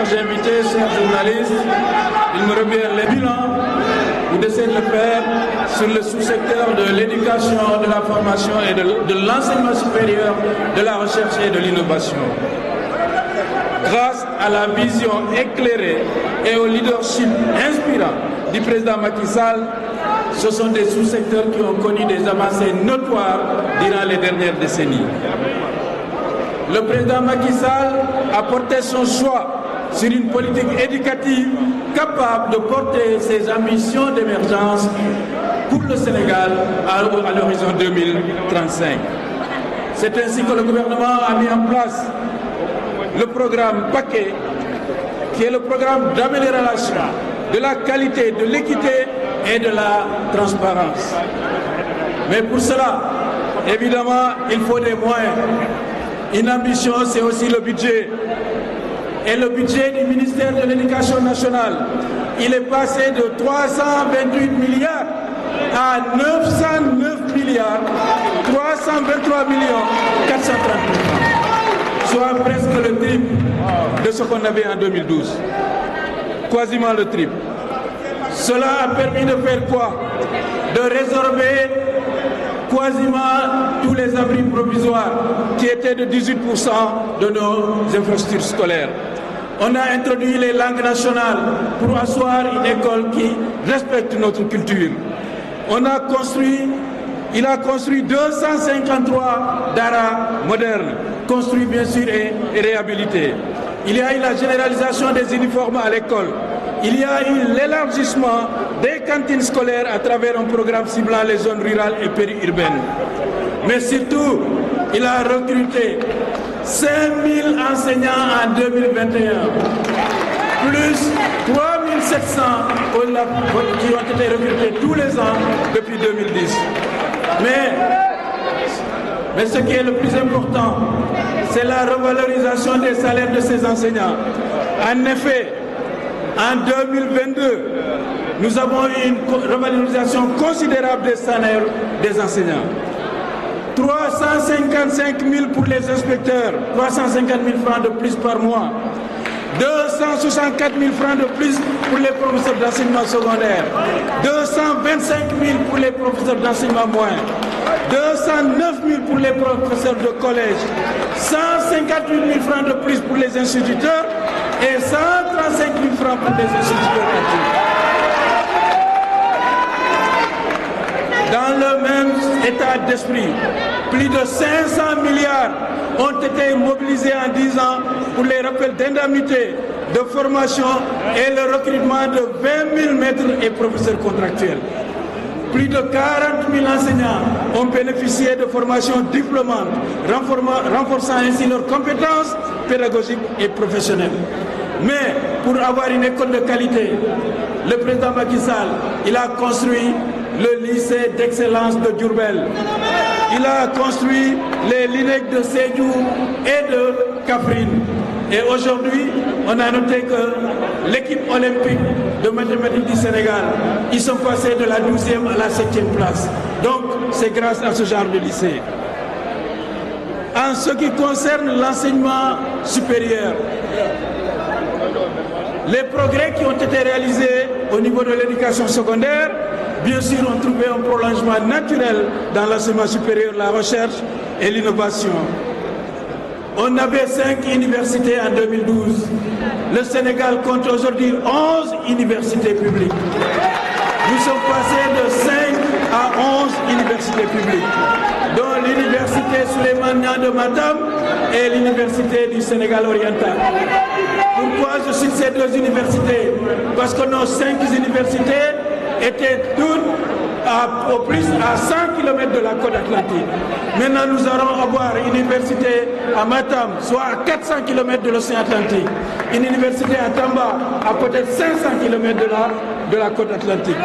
chers invités, chers journalistes, il me revient les bilans. Vous essayez de le faire sur le sous-secteur de l'éducation, de la formation et de l'enseignement supérieur, de la recherche et de l'innovation. Grâce à la vision éclairée et au leadership inspirant du président Macky Sall, ce sont des sous-secteurs qui ont connu des avancées notoires durant les dernières décennies. Le président Macky Sall a porté son choix sur une politique éducative capable de porter ses ambitions d'émergence pour le Sénégal à l'horizon 2035. C'est ainsi que le gouvernement a mis en place le programme Paquet, qui est le programme d'amélioration de la qualité, de l'équité et de la transparence. Mais pour cela, évidemment, il faut des moyens. Une ambition, c'est aussi le budget. Et le budget du ministère de l'Éducation nationale, il est passé de 328 milliards à 909 milliards, 323 millions 430 000, soit presque le triple de ce qu'on avait en 2012. Quasiment le triple. Cela a permis de faire quoi? De résorber quasiment tous les abris provisoires qui étaient de 18% de nos infrastructures scolaires. On a introduit les langues nationales pour asseoir une école qui respecte notre culture. Il a construit 253 daras modernes, construits bien sûr et réhabilités. Il y a eu la généralisation des uniformes à l'école. Il y a eu l'élargissement des cantines scolaires à travers un programme ciblant les zones rurales et périurbaines. Mais surtout, il a recruté 5000 enseignants en 2021, plus 3700 qui ont été recrutés tous les ans depuis 2010. Mais ce qui est le plus important, c'est la revalorisation des salaires de ces enseignants. En effet, en 2022, nous avons eu une revalorisation considérable des salaires des enseignants. 355 000 pour les inspecteurs, 350 000 francs de plus par mois. 264 000 francs de plus pour les professeurs d'enseignement secondaire. 225 000 pour les professeurs d'enseignement moyen. 209 000 pour les professeurs de collège. 158 000 francs de plus pour les instituteurs et 135 000 francs pour les instituteurs adultes. Dans le même état d'esprit, plus de 500 milliards ont été mobilisés en 10 ans pour les rappels d'indemnité, de formation et le recrutement de 20 000 maîtres et professeurs contractuels. Plus de 40 000 enseignants ont bénéficié de formations diplômantes, renforçant ainsi leurs compétences pédagogiques et professionnelles. Mais pour avoir une école de qualité, le président Macky Sall, il a construit le lycée d'excellence de Diourbel. Il a construit les LINEC de Sédhiou et de Kaffrine. Et aujourd'hui, on a noté que l'équipe olympique de mathématiques du Sénégal, ils sont passés de la 12e à la 7e place. Donc, c'est grâce à ce genre de lycée. En ce qui concerne l'enseignement supérieur, les progrès qui ont été réalisés au niveau de l'éducation secondaire, bien sûr, ont trouvé un prolongement naturel dans l'enseignement supérieur, la recherche et l'innovation. On avait 5 universités en 2012. Le Sénégal compte aujourd'hui 11 universités publiques. Nous sommes passés de 5 à 11 universités publiques, dont l'université Souleymane Niang de Matam et l'université du Sénégal oriental. Pourquoi je cite ces deux universités? Parce que nos 5 universités étaient toutes au plus à 100 km de la côte atlantique. Maintenant, nous allons avoir une université à Matam, soit à 400 km de l'océan Atlantique. Une université à Tamba, à peut-être 500 km de la côte atlantique.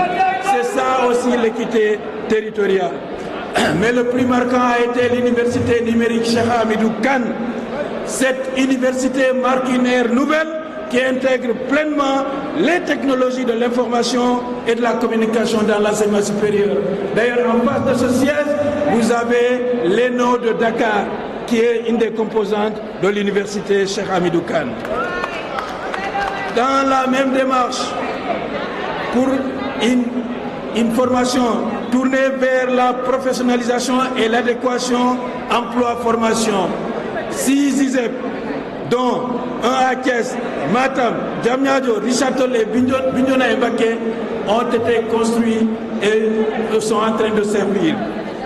C'est ça aussi l'équité territoriale. Mais le plus marquant a été l'université numérique Cheikh Hamidou Kane. Cette université marque une ère nouvelle qui intègre pleinement les technologies de l'information et de la communication dans l'enseignement supérieur. D'ailleurs, en face de ce siège, vous avez l'ENO de Dakar, qui est une des composantes de l'université Cheikh Hamidou Kane. dans la même démarche pour une formation tournée vers la professionnalisation et l'adéquation emploi-formation. 6 ISEP, dont un à Thiès, Matam, Diamniadio, Richard Toll et Bignona et Mbacké, ont été construits et sont en train de servir.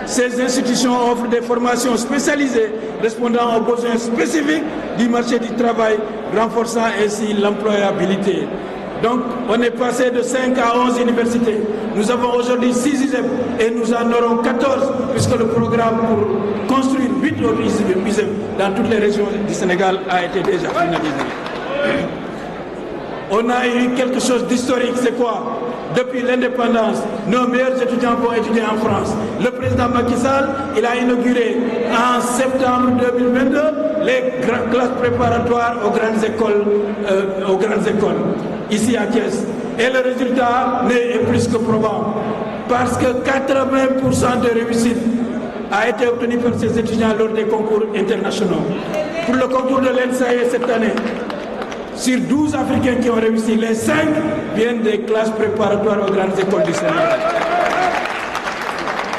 Ces institutions offrent des formations spécialisées répondant aux besoins spécifiques du marché du travail, renforçant ainsi l'employabilité. Donc, on est passé de 5 à 11 universités. Nous avons aujourd'hui 6 ISEP et nous en aurons 14, puisque le programme pour construire 8 autres ISEP dans toutes les régions du Sénégal a été déjà finalisé. On a eu quelque chose d'historique, c'est quoi? Depuis l'indépendance, nos meilleurs étudiants vont étudier en France. Le président Macky Sall, il a inauguré en septembre 2022 les classes préparatoires aux grandes écoles, ici à Thiès. Et le résultat est plus que probant, parce que 80% de réussite a été obtenu par ces étudiants lors des concours internationaux. Pour le concours de l'ENSAE cette année, sur 12 Africains qui ont réussi, les 5 viennent des classes préparatoires aux grandes écoles du Sénégal.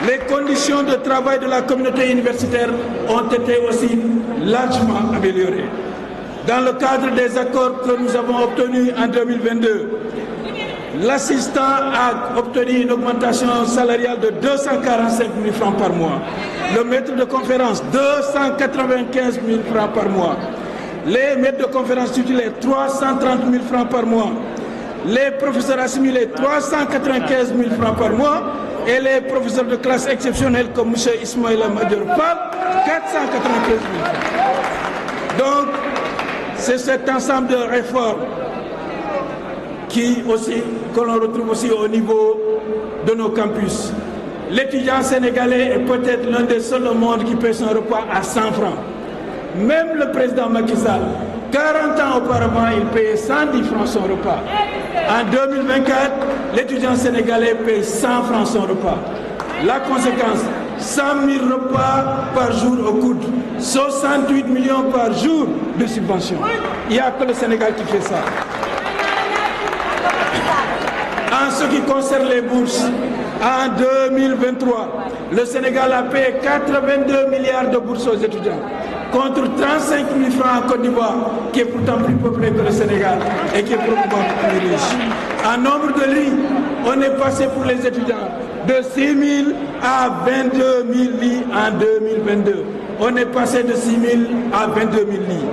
Les conditions de travail de la communauté universitaire ont été aussi largement améliorées. Dans le cadre des accords que nous avons obtenus en 2022, l'assistant a obtenu une augmentation salariale de 245 000 francs par mois. Le maître de conférence, 295 000 francs par mois. Les maîtres de conférence titulaires, 330 000 francs par mois. Les professeurs assimilés, 395 000 francs par mois. Et les professeurs de classe exceptionnelle comme M. Ismaïla Madior Fall, 495 000 francs. Donc, c'est cet ensemble de réformes que l'on retrouve aussi au niveau de nos campus. L'étudiant sénégalais est peut-être l'un des seuls au monde qui paie son repas à 100 francs. Même le président Macky Sall, 40 ans auparavant, il payait 110 francs son repas. En 2024, l'étudiant sénégalais paye 100 francs son repas. La conséquence, 100 000 repas par jour au coude, 68 millions par jour de subventions. Il n'y a que le Sénégal qui fait ça. En ce qui concerne les bourses, en 2023, le Sénégal a payé 82 milliards de bourses aux étudiants, contre 35 000 francs en Côte d'Ivoire, qui est pourtant plus peuplé que le Sénégal et qui est probablement plus riche. En nombre de lits, on est passé pour les étudiants de 6 000 à 22 000 lits en 2022. On est passé de 6 000 à 22 000 lits.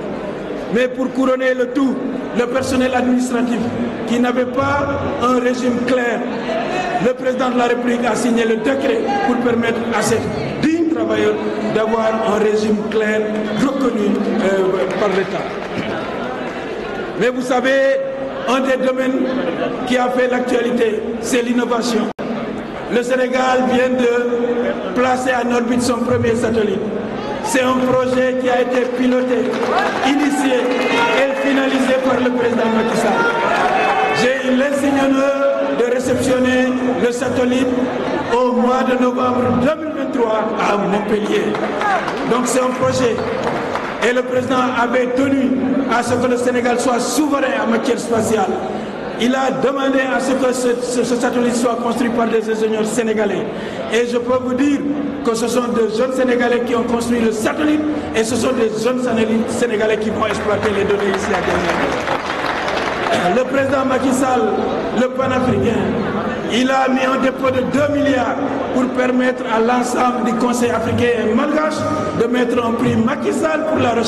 Mais pour couronner le tout, le personnel administratif qui n'avait pas un régime clair, le président de la République a signé le décret pour permettre à ces dignes travailleurs d'avoir un régime clair reconnu par l'État. Mais vous savez, un des domaines qui a fait l'actualité, c'est l'innovation. Le Sénégal vient de placer en orbite son premier satellite. C'est un projet qui a été piloté, initié et finalisé par le président Macky Sall. J'ai eu l'insigne honneur de réceptionner le satellite au mois de novembre 2023 à Montpellier. Donc c'est un projet. Et le président avait tenu à ce que le Sénégal soit souverain en matière spatiale. Il a demandé à ce que ce satellite soit construit par des ingénieurs sénégalais. Et je peux vous dire que ce sont des jeunes Sénégalais qui ont construit le satellite et ce sont des jeunes Sénégalais qui vont exploiter les données ici à Diamniadio. Le président Macky Sall, le panafricain, il a mis un dépôt de 2 milliards pour permettre à l'ensemble du Conseil africain et malgache de mettre un prix Macky Sall pour la recherche.